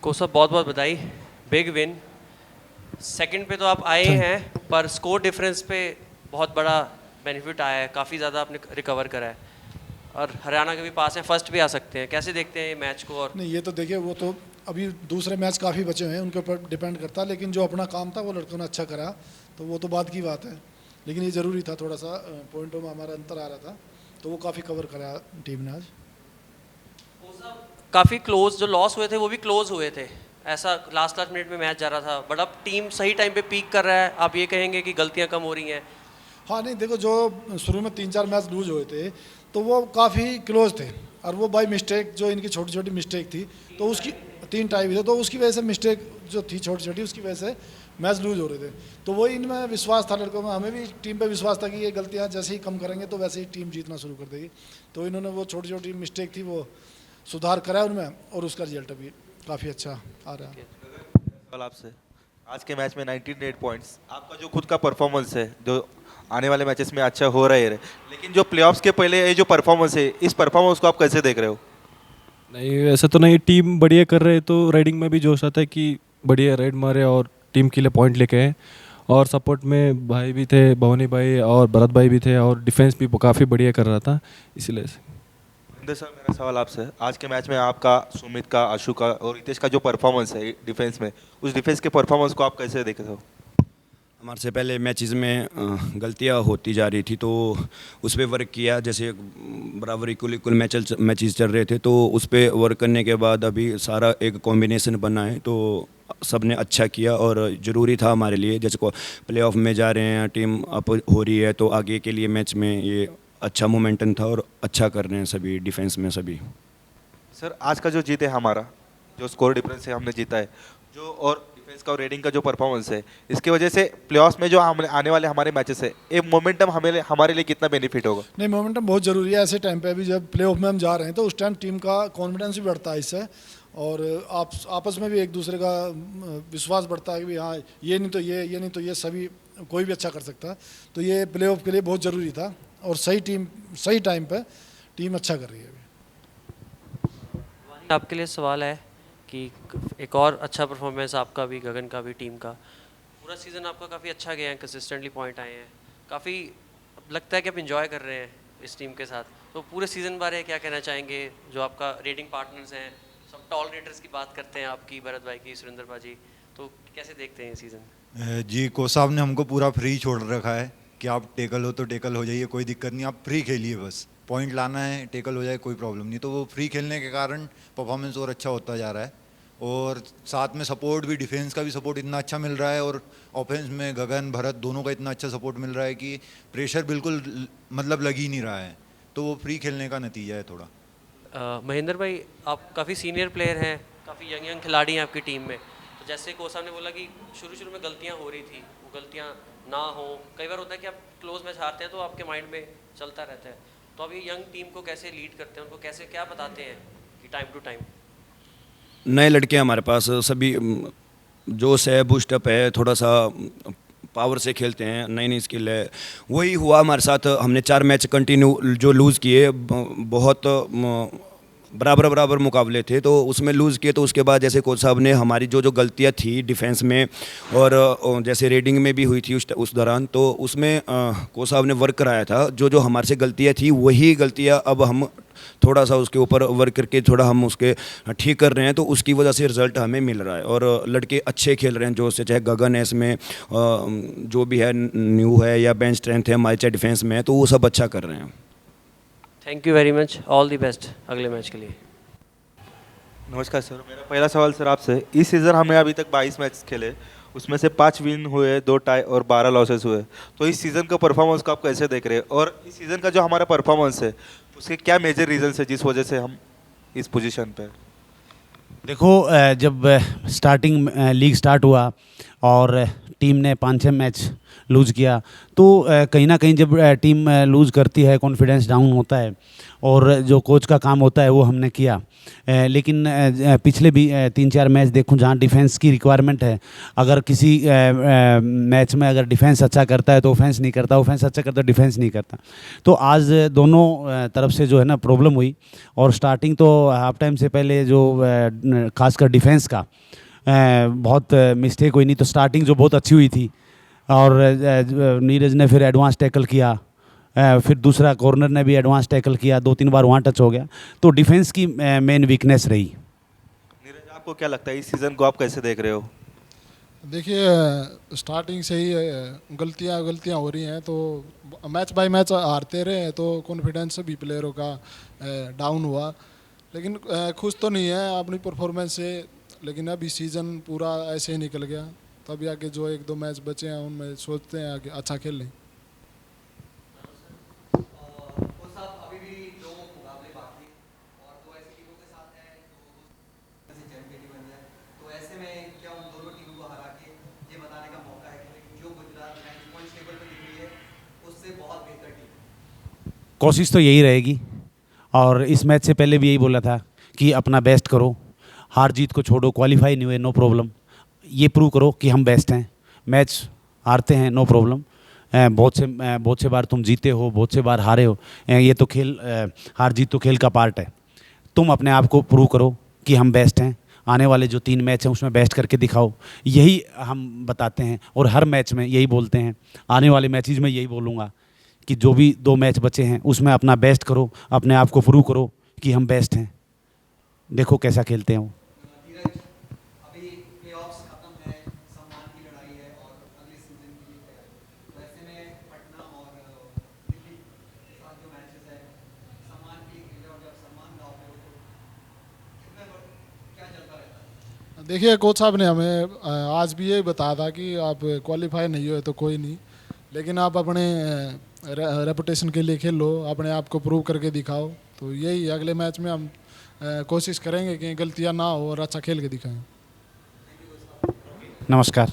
कोसा बहुत बहुत बधाई, बिग विन। सेकंड पे तो आप आए हैं, पर स्कोर डिफरेंस पे बहुत बड़ा बेनिफिट आया है, काफ़ी ज़्यादा आपने रिकवर करा है और हरियाणा के भी पास हैं, फर्स्ट भी आ सकते हैं। कैसे देखते हैं ये मैच को? और नहीं, ये तो देखिए, वो तो अभी दूसरे मैच काफ़ी बचे हुए हैं, उनके ऊपर डिपेंड करता है, लेकिन जो अपना काम था वो लड़कों ने अच्छा करा, तो वो तो बाद की बात है। लेकिन ये ज़रूरी था, थोड़ा सा पॉइंटों में हमारा अंतर आ रहा था, तो वो काफ़ी कवर करा टीम ने आज। काफ़ी क्लोज जो लॉस हुए थे वो भी क्लोज हुए थे, ऐसा लास्ट लास्ट मिनट में मैच जा रहा था, बट अब टीम सही टाइम पे पीक कर रहा है। आप ये कहेंगे कि गलतियां कम हो रही हैं? हाँ, नहीं देखो, जो शुरू में 3-4 मैच लूज हुए थे तो वो काफ़ी क्लोज थे, और वो बाई मिस्टेक, जो इनकी छोटी छोटी मिस्टेक थी, तो उसकी 3 टाई भी थे, तो उसकी वजह से मिस्टेक जो थी छोटी छोटी, उसकी वजह से मैच लूज हो रहे थे। तो वही इनमें विश्वास था लड़कों में, हमें भी टीम पे विश्वास था कि ये गलतियाँ जैसे ही कम करेंगे तो वैसे ही टीम जीतना शुरू कर देगी। तो इन्होंने वो छोटी छोटी मिस्टेक थी वो सुधार करा उनमें, और उसका रिजल्ट अभी काफ़ी अच्छा आ रहा है। सवाल आपसे, आज के मैच में 98 पॉइंट्स, आपका जो खुद का परफॉर्मेंस है जो आने वाले मैचेस में अच्छा हो रहा है, लेकिन जो प्लेऑफ्स के पहले ये जो परफॉर्मेंस है, इस परफॉर्मेंस को आप कैसे देख रहे हो? नहीं, ऐसा तो नहीं, टीम बढ़िया कर रहे तो राइडिंग में भी जोश आता है कि बढ़िया राइड मारे और टीम के लिए पॉइंट लेके आए। और सपोर्ट में भाई भी थे, भवनी भाई और भरत भाई भी थे, और डिफेंस भी काफ़ी बढ़िया कर रहा था, इसीलिए से। महेंद्र सर, मेरा सवाल आपसे, आज के मैच में आपका, सुमित का, आशु का और रितेश का जो परफॉर्मेंस है डिफेंस में, उस डिफेंस के परफॉर्मेंस को आप कैसे देखते हो? हमारे से पहले मैचेस में गलतियां होती जा रही थी, तो उस पर वर्क किया। जैसे बराबर इक्वल इक्वल मैचेस चल रहे थे, तो उस पर वर्क करने के बाद अभी सारा एक कॉम्बिनेशन बना है, तो सब ने अच्छा किया और ज़रूरी था हमारे लिए। जैसे को प्लेऑफ में जा रहे हैं, टीम अप हो रही है, तो आगे के लिए मैच में ये अच्छा मोमेंटम था और अच्छा कर रहे हैं सभी डिफेंस में सभी। सर, आज का जो जीत है हमारा, जो स्कोर डिफरेंस है हमने जीता है, जो और डिफेंस का और रेडिंग का जो परफॉर्मेंस है, इसकी वजह से प्लेऑफ्स में जो हम आने वाले हमारे मैचेस है, एक मोमेंटम हमारे लिए कितना बेनिफिट होगा? नहीं, मोमेंटम बहुत ज़रूरी है ऐसे टाइम पे। अभी जब प्ले ऑफ में हम जा रहे हैं तो उस टाइम टीम का कॉन्फिडेंस भी बढ़ता है इससे, और आप आपस में भी एक दूसरे का विश्वास बढ़ता है कि भाई हाँ, ये नहीं तो ये नहीं तो ये, सभी कोई भी अच्छा कर सकता है। तो ये प्ले ऑफ के लिए बहुत ज़रूरी था, और सही टाइम पे टीम अच्छा कर रही है अभी। आपके लिए सवाल है कि एक और अच्छा परफॉर्मेंस आपका भी, गगन का भी, टीम का पूरा सीज़न आपका काफ़ी अच्छा गया है, कंसिस्टेंटली पॉइंट आए हैं, काफ़ी लगता है कि आप इंजॉय कर रहे हैं इस टीम के साथ। तो पूरे सीज़न बारे क्या कहना चाहेंगे? जो आपका रेटिंग पार्टनर्स हैं, सब टॉल रेटर्स की बात करते हैं आपकी, भरत भाई की, सुरेंद्र भाजी, तो कैसे देखते हैं ये सीज़न? जी, कोच साहब ने हमको पूरा फ्री छोड़ रखा है कि आप टेकल हो तो टेकल हो जाइए, कोई दिक्कत नहीं, आप फ्री खेलिए, बस पॉइंट लाना है, टेकल हो जाए कोई प्रॉब्लम नहीं। तो वो फ्री खेलने के कारण परफॉर्मेंस और अच्छा होता जा रहा है, और साथ में सपोर्ट भी, डिफेंस का भी सपोर्ट इतना अच्छा मिल रहा है, और ऑफेंस में गगन भरत दोनों का इतना अच्छा सपोर्ट मिल रहा है कि प्रेशर बिल्कुल मतलब लग ही नहीं रहा है। तो वो फ्री खेलने का नतीजा है थोड़ा। महेंद्र भाई, आप काफ़ी सीनियर प्लेयर हैं, काफ़ी यंग यंग खिलाड़ी हैं आपकी टीम में, तो जैसे कोच साहब ने बोला कि शुरू में गलतियां हो रही थी, वो गलतियां ना हो। कई बार होता है कि आप क्लोज मैच हारते हैं तो आपके माइंड में चलता रहता है, तो आप ये यंग टीम को कैसे लीड करते हैं, उनको कैसे क्या बताते हैं कि टाइम टू टाइम? नए लड़के हमारे पास सभी जोश है, बूस्टअप है, थोड़ा सा पावर से खेलते हैं, नई नई स्किल है। वही हुआ हमारे साथ, हमने 4 मैच कंटिन्यू जो लूज़ किए, बहुत बराबर मुकाबले थे, तो उसमें लूज़ किए। तो उसके बाद जैसे कोच साहब ने हमारी जो जो गलतियां थी डिफेंस में, और जैसे रेडिंग में भी हुई थी उस दौरान, तो उसमें कोच साहब ने वर्क कराया था। जो जो हमारे से गलतियां थी, वही गलतियां अब हम थोड़ा सा उसके ऊपर वर्क करके थोड़ा हम उसके ठीक कर रहे हैं, तो उसकी वजह से रिज़ल्ट हमें मिल रहा है। और लड़के अच्छे खेल रहे हैं, जो से चाहे गगन है इसमें, जो भी है न्यू है, या बेंच स्ट्रेंथ है हमारे, चाहे डिफेंस में है, तो वो सब अच्छा कर रहे हैं। Thank you very much, all the best अगले मैच के लिए। नमस्कार सर, मेरा पहला सवाल सर आपसे, इस सीज़न हमने अभी तक 22 मैच खेले, उसमें से 5 विन हुए, 2 टाई और 12 लॉसेस हुए। तो इस सीज़न का परफॉर्मेंस को आप कैसे देख रहे हैं, और इस सीज़न का जो हमारा परफॉर्मेंस है, उसके क्या मेजर रीजन है जिस वजह से हम इस पोजीशन पे? देखो, जब स्टार्टिंग लीग स्टार्ट हुआ और टीम ने 5-6 मैच लूज़ किया, तो कहीं ना कहीं जब टीम लूज़ करती है, कॉन्फिडेंस डाउन होता है, और जो कोच का काम होता है वो हमने किया। लेकिन पिछले भी 3-4 मैच देखूं जहां डिफेंस की रिक्वायरमेंट है, अगर किसी मैच में अगर डिफेंस अच्छा करता है तो ऑफेंस नहीं करता, ऑफेंस अच्छा करता है डिफेंस नहीं करता। तो आज दोनों तरफ से जो है ना प्रॉब्लम हुई। और स्टार्टिंग तो हाफ टाइम से पहले जो खासकर डिफेंस का बहुत मिस्टेक हुई, नहीं तो स्टार्टिंग जो बहुत अच्छी हुई थी। और नीरज ने फिर एडवांस टैकल किया, फिर दूसरा कॉर्नर ने भी एडवांस टैकल किया, 2-3 बार वहाँ टच हो गया। तो डिफेंस की मेन वीकनेस रही। नीरज, आपको क्या लगता है इस सीज़न को आप कैसे देख रहे हो? देखिए स्टार्टिंग से ही गलतियां हो रही हैं, तो मैच बाय मैच हारते रहे तो कॉन्फिडेंस भी प्लेयरों का डाउन हुआ। लेकिन खुश तो नहीं है अपनी परफॉर्मेंस से, लेकिन अभी सीज़न पूरा ऐसे ही निकल गया। तभी आगे जो 1-2 मैच बचे हैं उनमें सोचते हैं आगे अच्छा खेल लें। कोशिश तो यही रहेगी, और इस मैच से पहले भी यही बोला था कि अपना बेस्ट करो, हार जीत को छोड़ो, क्वालिफाई नहीं हुए नो प्रॉब्लम, ये प्रूव करो कि हम बेस्ट हैं। मैच हारते हैं नो प्रॉब्लम, बहुत से बार तुम जीते हो, बहुत से बार हारे हो, ये तो खेल, हार जीत तो खेल का पार्ट है। तुम अपने आप को प्रूव करो कि हम बेस्ट हैं, आने वाले जो 3 मैच हैं उसमें बेस्ट करके दिखाओ, यही हम बताते हैं। और हर मैच में यही बोलते हैं, आने वाले मैचेस में यही बोलूँगा कि जो भी 2 मैच बचे हैं उसमें अपना बेस्ट करो, अपने आप को प्रूव करो कि हम बेस्ट हैं। देखो कैसा खेलते हैं वो। देखिए कोच साहब ने हमें आज भी यही बताया था कि आप क्वालिफाई नहीं हुए तो कोई नहीं, लेकिन आप अपने रेपुटेशन के लिए खेलो, अपने आप को प्रूव करके दिखाओ। तो यही अगले मैच में हम कोशिश करेंगे कि गलतियां ना हो और अच्छा खेल के दिखाएं। नमस्कार।